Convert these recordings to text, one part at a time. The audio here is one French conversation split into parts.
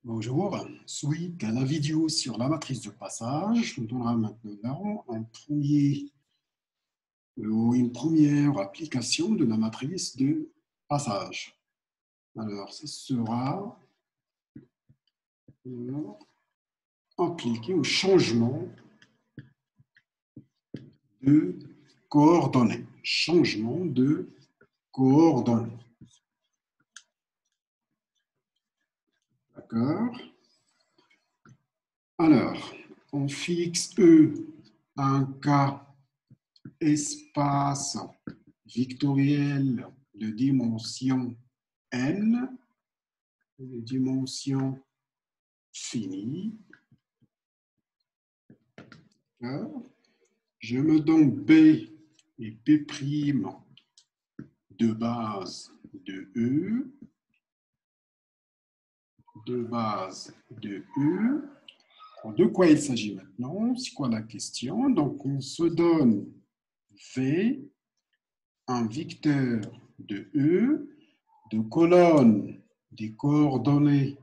Bonjour, suite à la vidéo sur la matrice de passage, nous donnera maintenant une première application de la matrice de passage. Alors, ce sera appliqué au changement de coordonnées. Changement de coordonnées. D'accord? Alors, on fixe E un cas espace vectoriel de dimension n, de dimension finie. Je me donne B et B' de base de E, de base de E. De quoi il s'agit maintenant? C'est quoi la question? Donc, on se donne V, un vecteur de E, de colonne des coordonnées,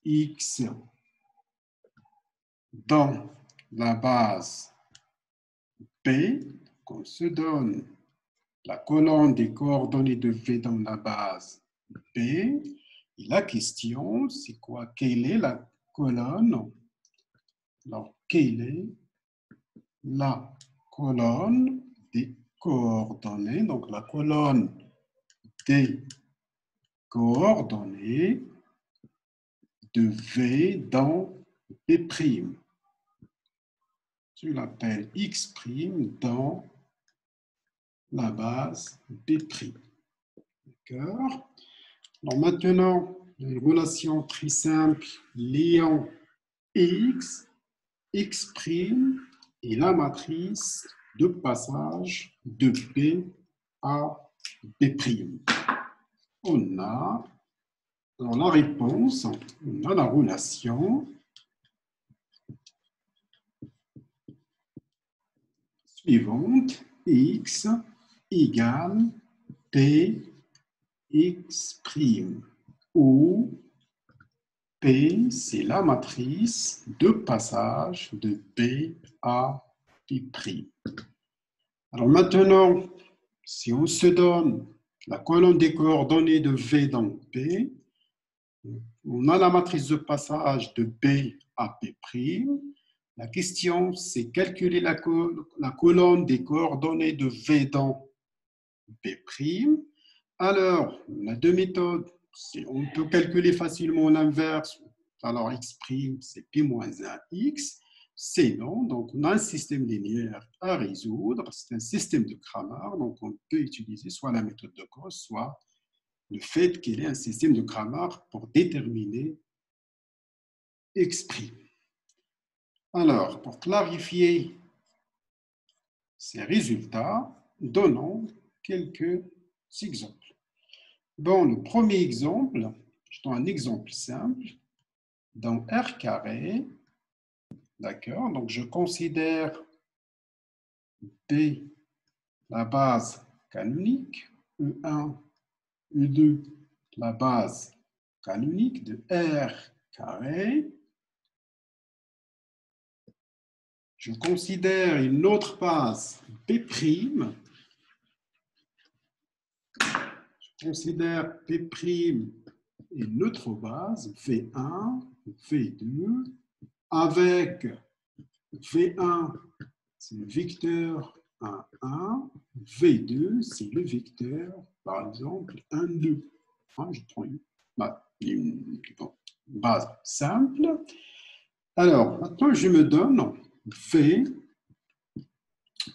X dans la base P, qu'on se donne la colonne des coordonnées de V dans la base P. Et la question, c'est quoi? Quelle est la colonne? Alors, quelle est la colonne des coordonnées? Donc, la colonne des coordonnées de V dans P'. Je l'appelle X' dans la base B'. D'accord? Alors maintenant, une relation très simple liant X, X' et la matrice de passage de P à B'. On a dans la réponse, on a la relation suivante, X égale P X', où P, c'est la matrice de passage de P à P'. Alors maintenant, si on se donne la colonne des coordonnées de V dans P, on a la matrice de passage de B à P'. La question, c'est calculer la colonne des coordonnées de V dans P'. Alors, on a deux méthodes. On peut calculer facilement l'inverse. Alors, X', c'est P moins 1X. C'est non. Donc, on a un système linéaire à résoudre. C'est un système de Cramér. Donc, on peut utiliser soit la méthode de Gauss, soit le fait qu'il y ait un système de Cramér pour déterminer X'. Alors, pour clarifier ces résultats, donnons quelques exemples. Bon, le premier exemple, je donne un exemple simple. Dans R carré, d'accord, donc je considère B la base canonique, E1, E2 la base canonique de R carré. Je considère une autre base P'. Je considère P' une autre base V1, V2, avec V1, c'est le vecteur 1, 1, V2, c'est le vecteur, par exemple, 1, 2. Je prends une base simple. Alors, maintenant, je me donne V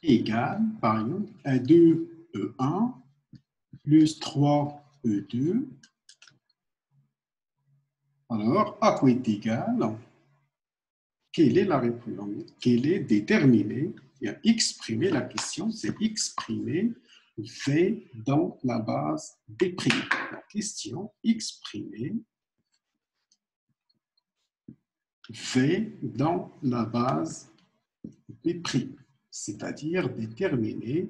égale, par exemple, A2, E1, plus 3, E2. Alors, à quoi est égal? Quelle est la réponse? Quelle est déterminée? Il y a X', la question c'est X' V dans la base B'. La question X' V dans la base B', c'est-à-dire déterminer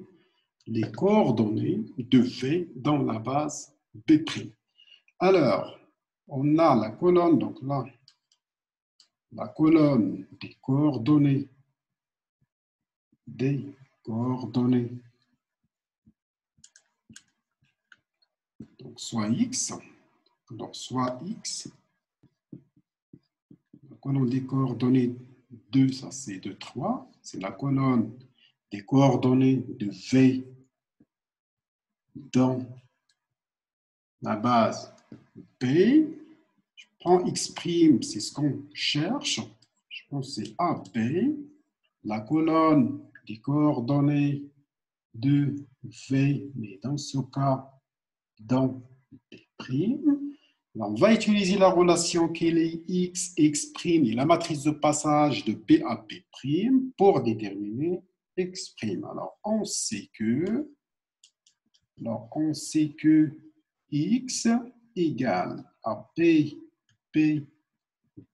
les coordonnées de V dans la base B'. Alors, on a la colonne, donc là, la colonne des coordonnées, donc soit X, donc soit X, la colonne des coordonnées 2, ça c'est 2, 3, c'est la colonne des coordonnées de V dans la base B. Je prends X', c'est ce qu'on cherche. Je pense que c'est AB. La colonne des coordonnées de V, mais dans ce cas, dans B'. Alors, on va utiliser la relation qui est X, X' et la matrice de passage de B à B' pour déterminer X'. Alors, on sait que X égale à P, P,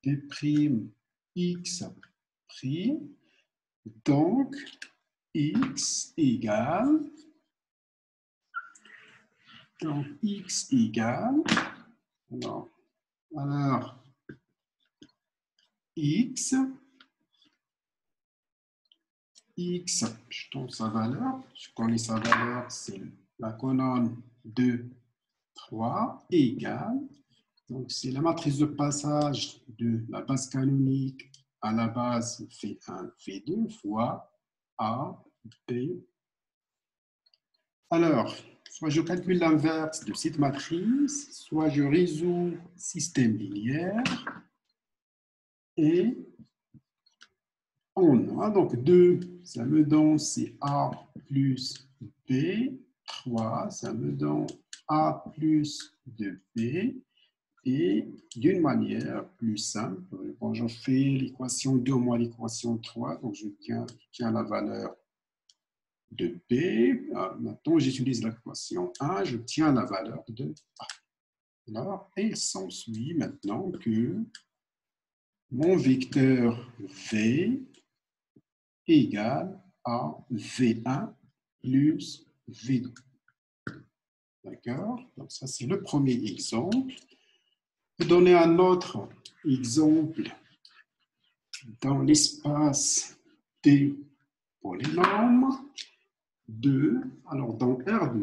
P', X'. Donc, X égale, alors X, je donne sa valeur, je connais sa valeur, c'est la colonne 2, 3, égale, donc c'est la matrice de passage de la base canonique à la base V1, V2 fois A, B. Alors, soit je calcule l'inverse de cette matrice, soit je résous système linéaire et on a donc 2, ça me donne c'est A plus B, 3, ça me donne A plus 2B, et d'une manière plus simple, quand je fais l'équation 2 moins l'équation 3, donc je tiens la valeur de B, maintenant j'utilise l'équation 1, je tiens la valeur de A. Alors, il s'ensuit maintenant que mon vecteur V égale à V1 plus V2. D'accord? Donc, ça, c'est le premier exemple. Je vais donner un autre exemple dans l'espace T polynôme 2. Alors, dans R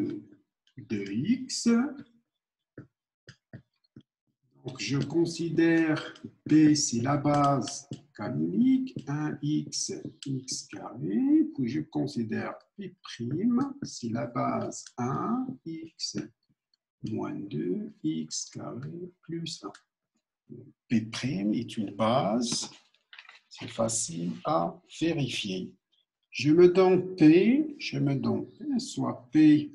de X, donc je considère P, c'est la base canonique, 1x, x carré, puis je considère P', c'est la base 1, x moins 2, x carré plus 1. P' est une base, c'est facile à vérifier. Je me donne P, soit P,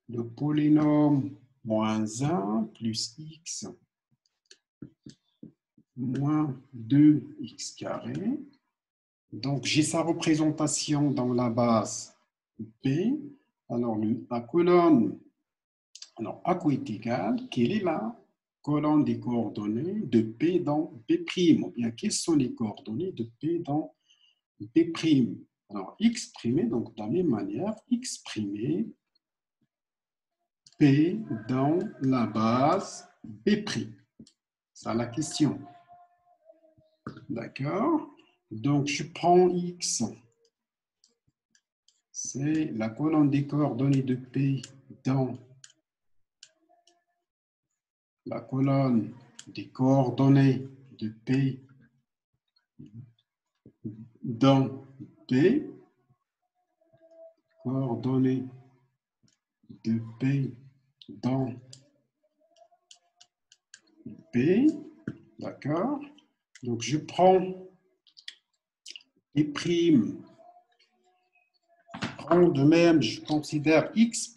le polynôme moins 1 plus x moins 2x carré. Donc, j'ai sa représentation dans la base P. Alors, la colonne, alors, à quoi est égal? Quelle est la colonne des coordonnées de P dans B'? Ou bien, quelles sont les coordonnées de P dans B'? Alors, X', donc de la même manière, X', P dans la base B'. C'est la question. D'accord? Donc, je prends X. C'est la colonne des coordonnées de P dans la colonne des coordonnées de P dans P. Coordonnées de P dans P. D'accord? Donc, je prends P'. De même, je considère X',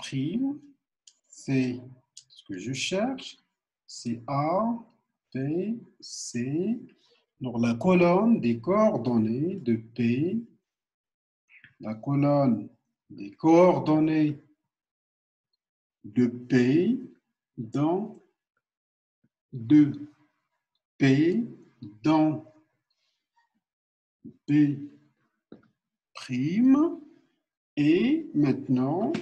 c'est ce que je cherche, c'est A, P, C. Donc, la colonne des coordonnées de P, la colonne des coordonnées de P dans 2 P dans P'. Et maintenant,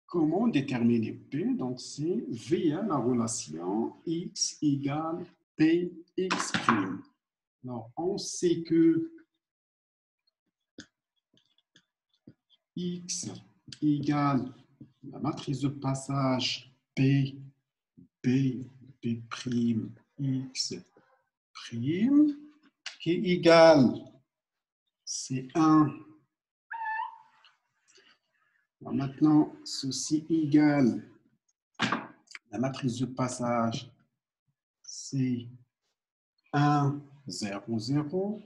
comment déterminer P? Donc, c'est via la relation X égale Px'. Alors, on sait que X égale la matrice de passage P, P, P', X', qui est égale, c'est 1. Alors maintenant, ceci égale la matrice de passage, c'est 1, 0, 0,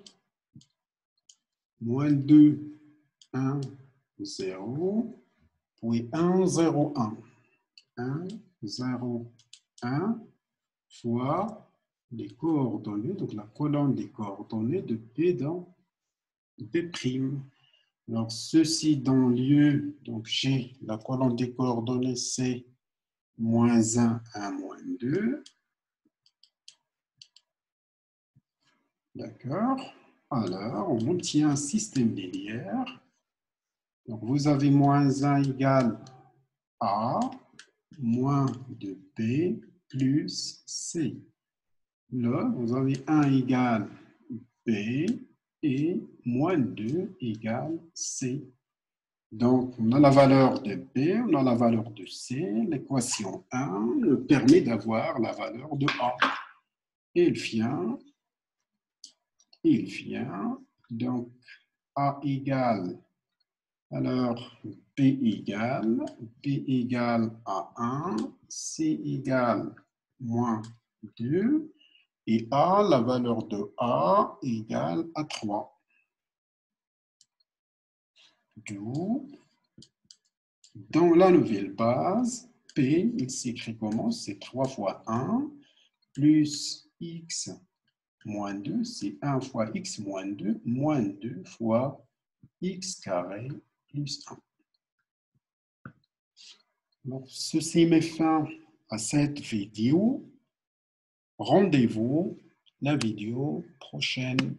moins 2, 1, 0, puis 1, 0, 1. 1, 0, 1 fois les coordonnées, donc la colonne des coordonnées de P dans P'. Alors, ceci donne lieu, donc j'ai la colonne des coordonnées, c'est moins 1, 1, moins 2. D'accord. Alors, on obtient un système linéaire. Donc, vous avez moins 1 égale A, moins de B plus C. Là, vous avez 1 égale B et moins 2 égale C. Donc, on a la valeur de B, on a la valeur de C. L'équation 1 nous permet d'avoir la valeur de A. Et il vient, donc A égale, alors B égale à 1, C égale moins 2, et A, la valeur de A égale à 3. D'où, dans la nouvelle base, P, il s'écrit comment? C'est 3 fois 1 plus X moins 2, c'est 1 fois X moins 2 fois X carré plus 1. Donc, ceci met fin à cette vidéo. Rendez-vous la vidéo prochaine.